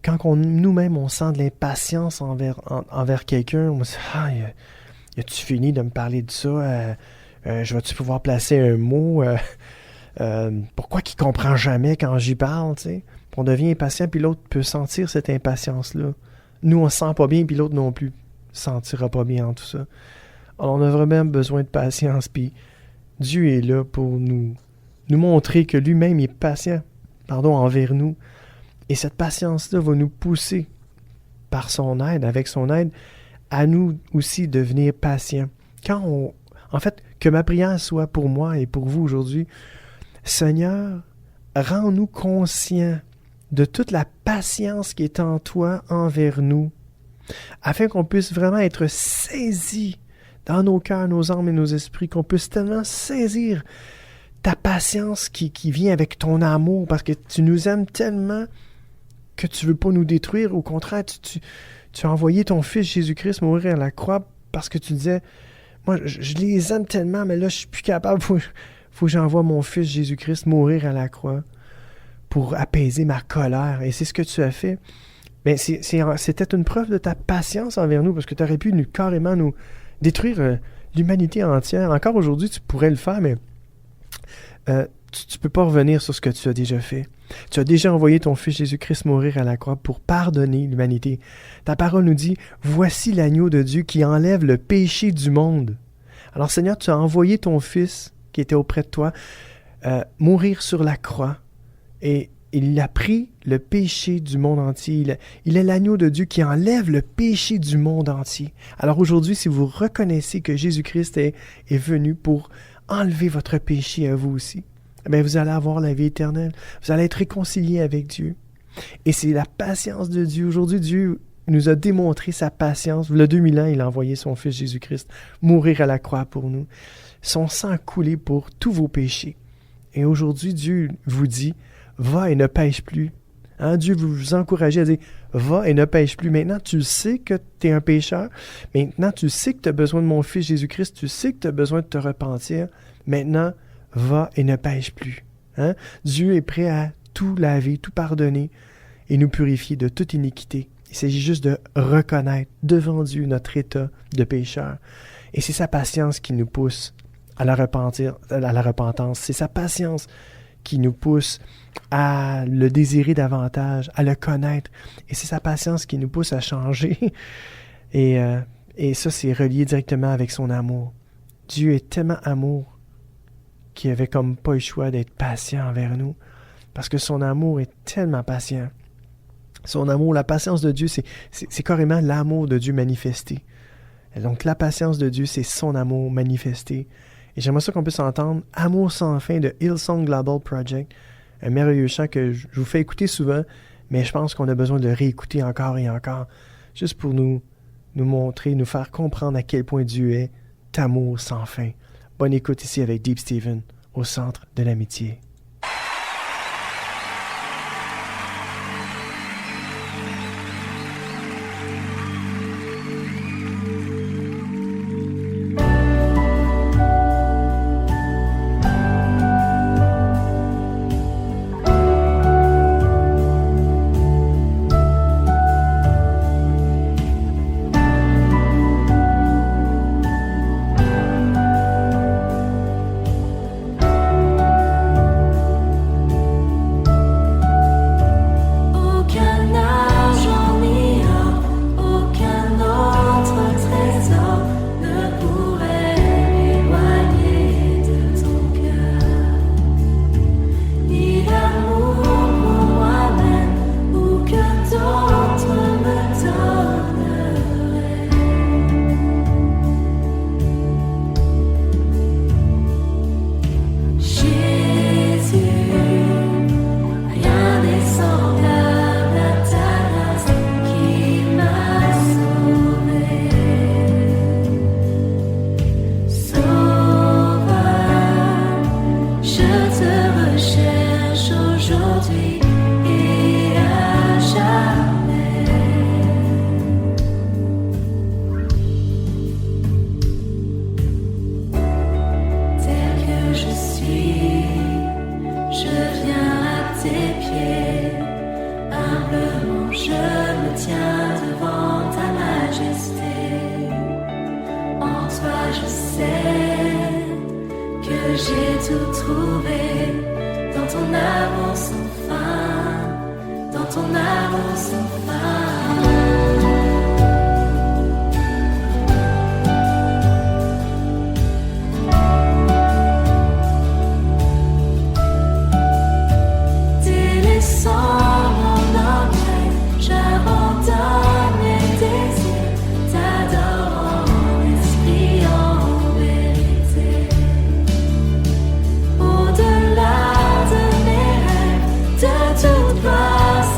Quand nous-mêmes, on sent de l'impatience envers quelqu'un, on se dit « Ah, as-tu fini de me parler de ça? Je vais-tu pouvoir placer un mot? Pourquoi qu'il comprend jamais quand j'y parle? » tu sais? On devient impatient, puis l'autre peut sentir cette impatience-là. Nous, on ne se sent pas bien, puis l'autre non plus ne se sentira pas bien en tout ça. Alors, on a vraiment besoin de patience, puis Dieu est là pour nous montrer que lui-même est patient envers nous. Et cette patience-là va nous pousser par son aide, avec son aide, à nous aussi devenir patients. En fait, que ma prière soit pour moi et pour vous aujourd'hui, Seigneur, rends-nous conscients de toute la patience qui est en toi envers nous, afin qu'on puisse vraiment être saisis dans nos cœurs, nos âmes et nos esprits, qu'on puisse tellement saisir ta patience qui vient avec ton amour, parce que tu nous aimes tellement que tu ne veux pas nous détruire. Au contraire, tu as envoyé ton Fils Jésus-Christ mourir à la croix parce que tu disais, moi, je les aime tellement, mais là, je suis plus capable. Faut que j'envoie mon Fils Jésus-Christ mourir à la croix pour apaiser ma colère. Et c'est ce que tu as fait. Mais c'était une preuve de ta patience envers nous, parce que tu aurais pu carrément nous détruire l'humanité entière. Encore aujourd'hui, tu pourrais le faire, mais tu peux pas revenir sur ce que tu as déjà fait. Tu as déjà envoyé ton Fils Jésus-Christ mourir à la croix pour pardonner l'humanité. Ta parole nous dit, « Voici l'agneau de Dieu qui enlève le péché du monde. » Alors Seigneur, tu as envoyé ton Fils qui était auprès de toi mourir sur la croix et il a pris le péché du monde entier. Il est l'agneau de Dieu qui enlève le péché du monde entier. Alors aujourd'hui, si vous reconnaissez que Jésus-Christ est venu pour enlever votre péché à vous aussi, bien, vous allez avoir la vie éternelle. Vous allez être réconcilié avec Dieu. Et c'est la patience de Dieu. Aujourd'hui, Dieu nous a démontré sa patience. Il y a 2000 ans, il a envoyé son Fils Jésus-Christ mourir à la croix pour nous. Son sang a coulé pour tous vos péchés. Et aujourd'hui, Dieu vous dit, va et ne pêche plus. Hein? Dieu vous encourage à dire, va et ne pêche plus. Maintenant, tu sais que tu es un pécheur. Maintenant, tu sais que tu as besoin de mon Fils Jésus-Christ. Tu sais que tu as besoin de te repentir. Maintenant, va et ne pêche plus. Hein? Dieu est prêt à tout laver, tout pardonner et nous purifier de toute iniquité. Il s'agit juste de reconnaître devant Dieu notre état de pécheur. Et c'est sa patience qui nous pousse à la repentance. C'est sa patience qui nous pousse à le désirer davantage, à le connaître. Et c'est sa patience qui nous pousse à changer. Et ça, c'est relié directement avec son amour. Dieu est tellement amour qu'il avait comme pas le choix d'être patient envers nous. Parce que son amour est tellement patient. Son amour, la patience de Dieu, c'est carrément l'amour de Dieu manifesté. Et donc la patience de Dieu, c'est son amour manifesté. Et j'aimerais ça qu'on puisse entendre « Amour sans fin » de Hillsong Global Project. Un merveilleux chant que je vous fais écouter souvent, mais je pense qu'on a besoin de le réécouter encore et encore, juste pour nous montrer, nous faire comprendre à quel point Dieu est amour sans fin. Bonne écoute ici avec Deep Steven, au centre de l'amitié.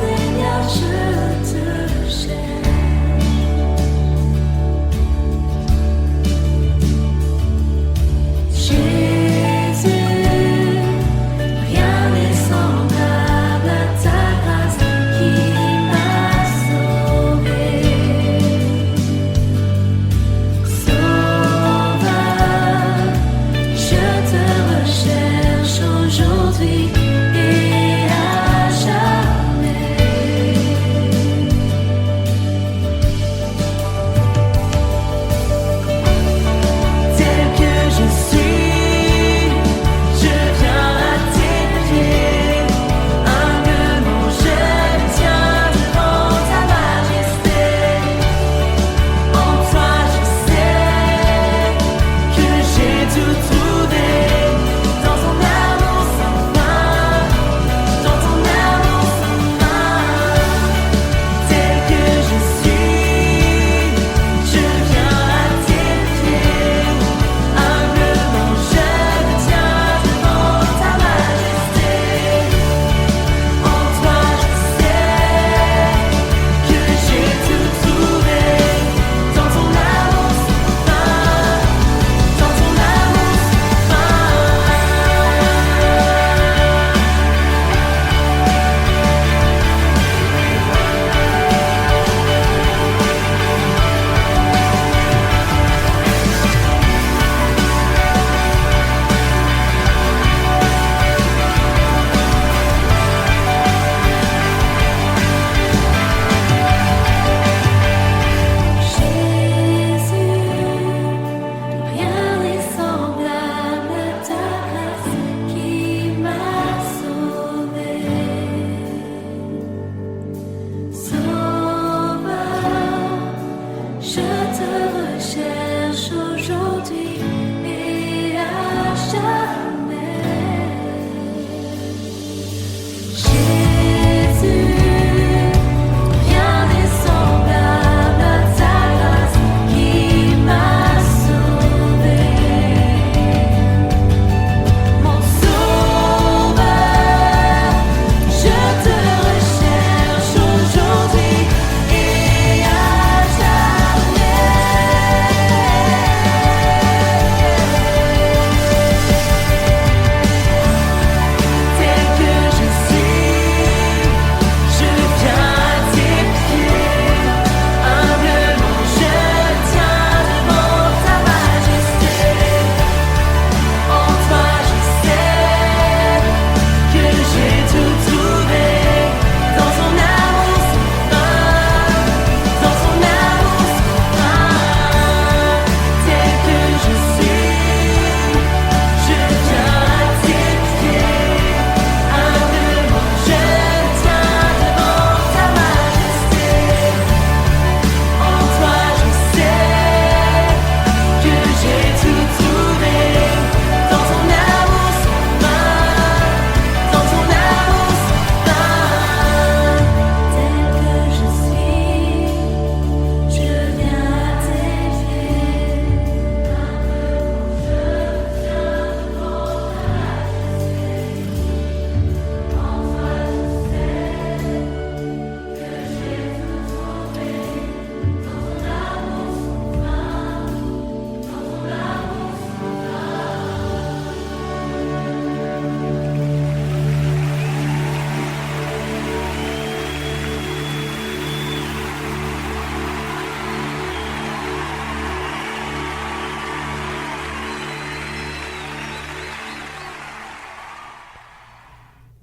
Seigneur, je te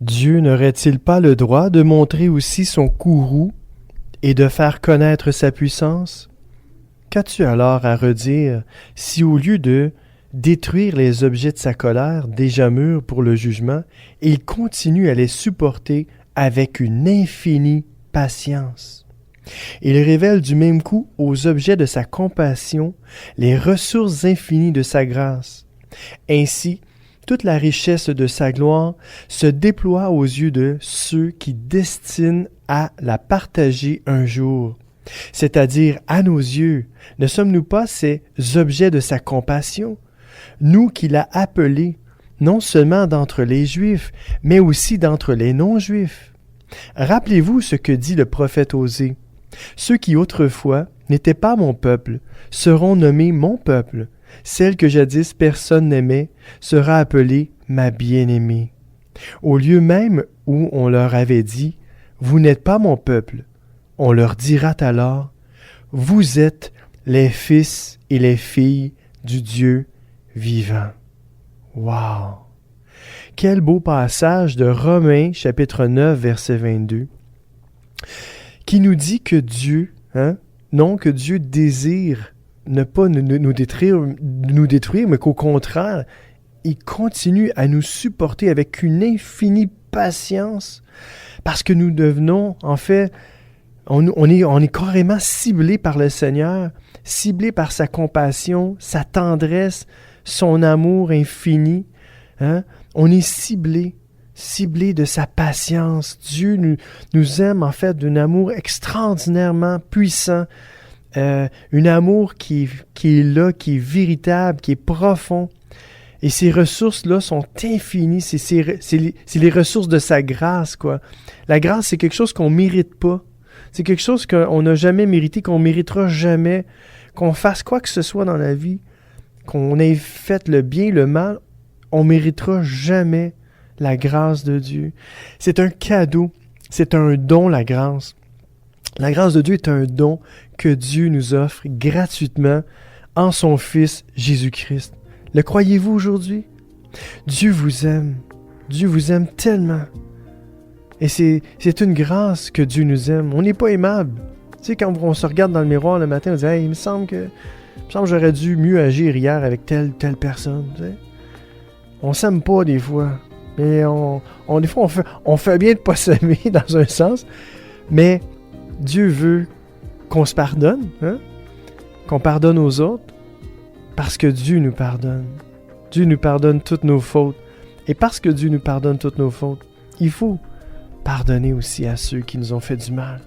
Dieu n'aurait-il pas le droit de montrer aussi son courroux et de faire connaître sa puissance? Qu'as-tu alors à redire si au lieu de détruire les objets de sa colère déjà mûrs pour le jugement, il continue à les supporter avec une infinie patience? Il révèle du même coup aux objets de sa compassion les ressources infinies de sa grâce. Ainsi, toute la richesse de sa gloire se déploie aux yeux de ceux qui destinent à la partager un jour. C'est-à-dire, à nos yeux, ne sommes-nous pas ces objets de sa compassion, nous qu'il a appelés, non seulement d'entre les Juifs, mais aussi d'entre les non-Juifs? Rappelez-vous ce que dit le prophète Osée. Ceux qui autrefois n'étaient pas mon peuple seront nommés mon peuple. Celle que jadis personne n'aimait sera appelée ma bien-aimée. Au lieu même où on leur avait dit « Vous n'êtes pas mon peuple », on leur dira alors « Vous êtes les fils et les filles du Dieu vivant. » Wow! Quel beau passage de Romains chapitre 9 verset 22 qui nous dit que Dieu, que Dieu désire ne pas nous détruire, mais qu'au contraire, il continue à nous supporter avec une infinie patience parce que nous devenons, en fait, on est carrément ciblés par le Seigneur, ciblés par sa compassion, sa tendresse, son amour infini. On est ciblés de sa patience. Dieu nous aime en fait d'un amour extraordinairement puissant, un amour qui est là, qui est véritable, qui est profond. Et ces ressources-là sont infinies. C'est les ressources de sa grâce, quoi. La grâce, c'est quelque chose qu'on ne mérite pas. C'est quelque chose qu'on n'a jamais mérité, qu'on ne méritera jamais. Qu'on fasse quoi que ce soit dans la vie, qu'on ait fait le bien, le mal, on ne méritera jamais la grâce de Dieu. C'est un cadeau, c'est un don, la grâce. La grâce de Dieu est un don que Dieu nous offre gratuitement en son Fils Jésus-Christ. Le croyez-vous aujourd'hui? Dieu vous aime. Dieu vous aime tellement. Et c'est une grâce que Dieu nous aime. On n'est pas aimable. Tu sais, quand on se regarde dans le miroir le matin, on dit « Hey, il me semble que j'aurais dû mieux agir hier avec telle personne. » Tu sais? On s'aime pas des fois. Mais des fois, on fait bien de ne pas s'aimer dans un sens. Mais Dieu veut qu'on se pardonne, qu'on pardonne aux autres, parce que Dieu nous pardonne. Dieu nous pardonne toutes nos fautes. Et parce que Dieu nous pardonne toutes nos fautes, il faut pardonner aussi à ceux qui nous ont fait du mal.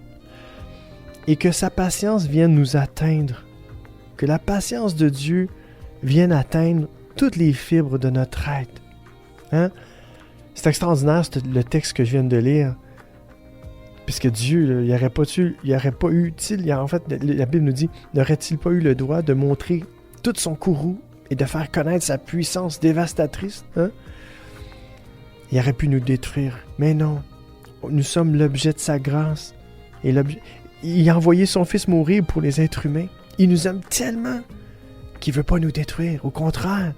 Et que sa patience vienne nous atteindre. Que la patience de Dieu vienne atteindre toutes les fibres de notre être. C'est extraordinaire, le texte que je viens de lire. Puisque Dieu, en fait, la Bible nous dit, n'aurait-il pas eu le droit de montrer tout son courroux et de faire connaître sa puissance dévastatrice? Il aurait pu nous détruire. Mais non, nous sommes l'objet de sa grâce. Et il a envoyé son Fils mourir pour les êtres humains. Il nous aime tellement qu'il ne veut pas nous détruire. Au contraire,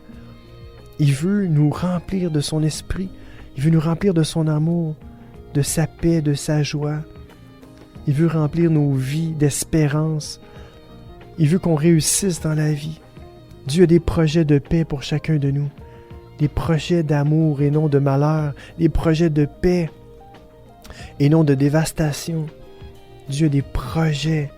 il veut nous remplir de son esprit. Il veut nous remplir de son amour, de sa paix, de sa joie. Il veut remplir nos vies d'espérance. Il veut qu'on réussisse dans la vie. Dieu a des projets de paix pour chacun de nous. Des projets d'amour et non de malheur. Des projets de paix et non de dévastation. Dieu a des projets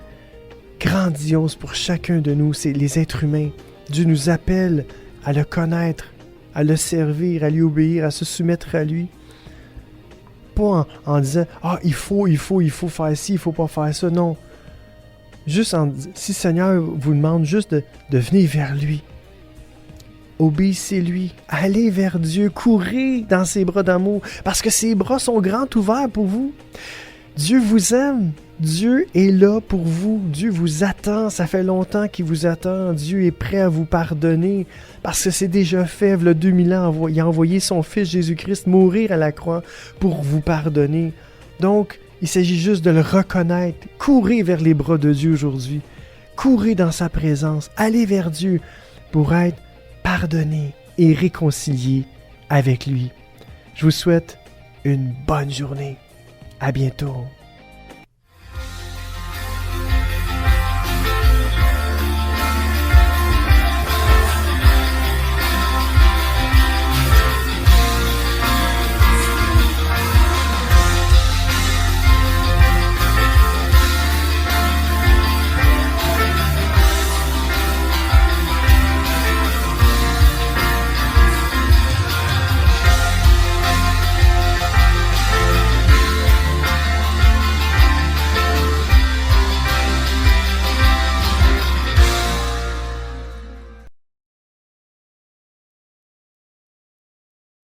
grandioses pour chacun de nous, c'est les êtres humains. Dieu nous appelle à le connaître, à le servir, à lui obéir, à se soumettre à lui. Pas en disant « Ah, il faut faire ci, il ne faut pas faire ça. » Non. Juste si le Seigneur vous demande juste de venir vers lui. Obéissez-lui. Allez vers Dieu. Courez dans ses bras d'amour. Parce que ses bras sont grands ouverts pour vous. Dieu vous aime. Dieu est là pour vous. Dieu vous attend. Ça fait longtemps qu'il vous attend. Dieu est prêt à vous pardonner. Parce que c'est déjà fait. Il y a 2000 ans, il a envoyé son Fils Jésus-Christ mourir à la croix pour vous pardonner. Donc, il s'agit juste de le reconnaître. Courez vers les bras de Dieu aujourd'hui. Courez dans sa présence. Allez vers Dieu pour être pardonné et réconcilié avec lui. Je vous souhaite une bonne journée. À bientôt.